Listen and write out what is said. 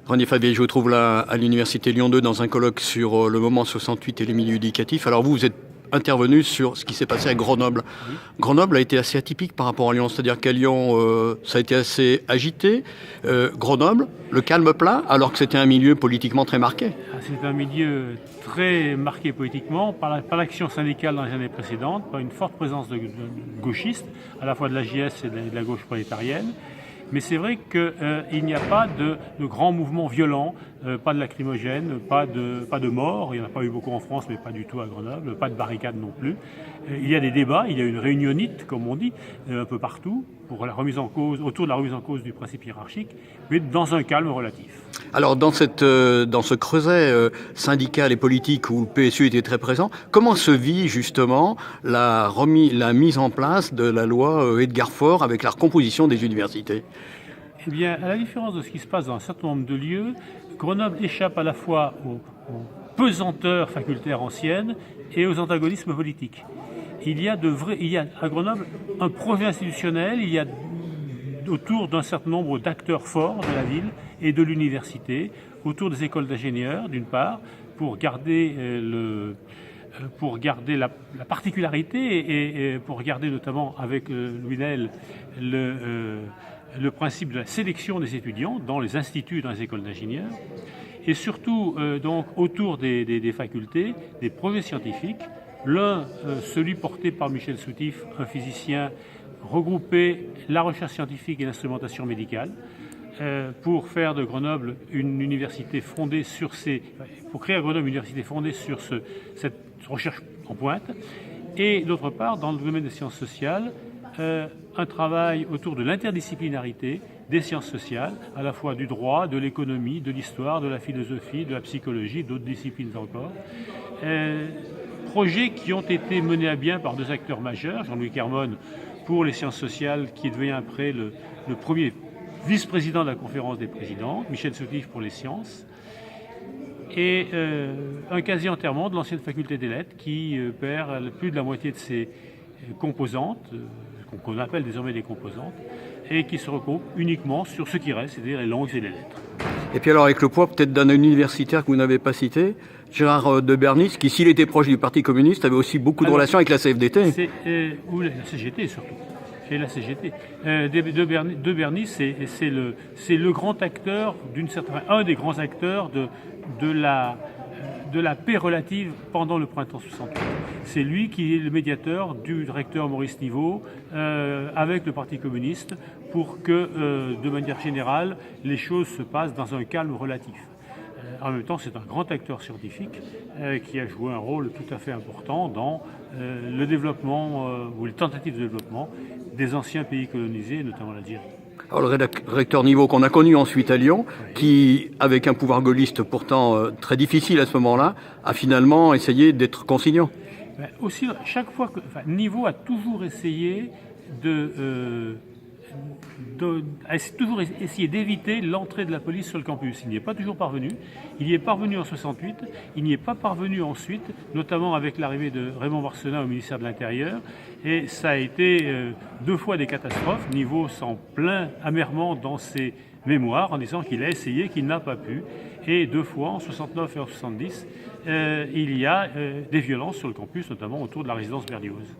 René Favier, je vous trouve là à l'Université Lyon 2 dans un colloque sur le moment 68 et les milieux éducatifs. Alors vous êtes intervenu sur ce qui s'est passé à Grenoble. Oui. Grenoble a été assez atypique par rapport à Lyon, c'est-à-dire qu'à Lyon, ça a été assez agité. Grenoble, le calme plat, alors que c'était un milieu politiquement très marqué. C'est un milieu très marqué politiquement par l'action syndicale dans les années précédentes, par une forte présence de gauchistes, à la fois de la JS et de la gauche prolétarienne. Mais c'est vrai qu'il n'y a pas de grands mouvements violents, pas de lacrymogènes, pas de morts. Il n'y en a pas eu beaucoup en France, mais pas du tout à Grenoble, pas de barricades non plus. Il y a des débats, il y a une réunionite, comme on dit, un peu partout, pour la remise en cause, autour de la remise en cause du principe hiérarchique, mais dans un calme relatif. Alors dans ce creuset syndical et politique où le PSU était très présent, comment se vit justement la mise en place de la loi Edgar Faure avec la recomposition des universités ? Eh bien, à la différence de ce qui se passe dans un certain nombre de lieux, Grenoble échappe à la fois aux pesanteurs facultaires anciennes et aux antagonismes politiques. Il y a à Grenoble un projet institutionnel, il y a autour d'un certain nombre d'acteurs forts de la ville et de l'université, autour des écoles d'ingénieurs d'une part, pour garder la particularité et pour garder notamment avec Louis Nel le principe de la sélection des étudiants dans les instituts, dans les écoles d'ingénieurs, et surtout donc autour des facultés, des projets scientifiques. L'un, celui porté par Michel Soutif, un physicien, regrouper la recherche scientifique et l'instrumentation médicale pour faire de Grenoble une université fondée sur pour créer à Grenoble une université fondée sur cette recherche en pointe. Et d'autre part, dans le domaine des sciences sociales, un travail autour de l'interdisciplinarité des sciences sociales, à la fois du droit, de l'économie, de l'histoire, de la philosophie, de la psychologie, d'autres disciplines encore. Projets qui ont été menés à bien par deux acteurs majeurs, Jean-Louis Kermon pour les sciences sociales, qui devient après le premier vice-président de la conférence des présidents, Michel Soutif pour les sciences, et un quasi-enterrement de l'ancienne faculté des lettres qui perd plus de la moitié de ses composantes, qu'on appelle désormais des composantes, et qui se regroupe uniquement sur ce qui reste, c'est-à-dire les langues et les lettres. Et puis alors avec le poids peut-être d'un universitaire que vous n'avez pas cité, Gérard de Bernis, qui s'il était proche du Parti communiste, avait aussi beaucoup de relations avec la CFDT. Ou la CGT surtout. Et la CGT. De Bernis, c'est le grand acteur, un des grands acteurs de la paix relative pendant le printemps 68. C'est lui qui est le médiateur du recteur Maurice Niveau avec le Parti communiste pour que, de manière générale, les choses se passent dans un calme relatif. En même temps, c'est un grand acteur scientifique qui a joué un rôle tout à fait important dans le développement ou les tentatives de développement des anciens pays colonisés, notamment l'Algérie. Alors le recteur Niveau qu'on a connu ensuite à Lyon, qui, avec un pouvoir gaulliste pourtant très difficile à ce moment-là, a finalement essayé d'être conciliant. Aussi, chaque fois Niveau a toujours essayé toujours essayé d'éviter l'entrée de la police sur le campus. Il n'y est pas toujours parvenu. Il y est parvenu en 68. Il n'y est pas parvenu ensuite, notamment avec l'arrivée de Raymond Marcenat au ministère de l'Intérieur. Et ça a été deux fois des catastrophes. Niveau s'en plaint amèrement dans ses mémoires en disant qu'il a essayé, qu'il n'a pas pu. Et deux fois, en 69 et en 70, il y a des violences sur le campus, notamment autour de la résidence Berlioz.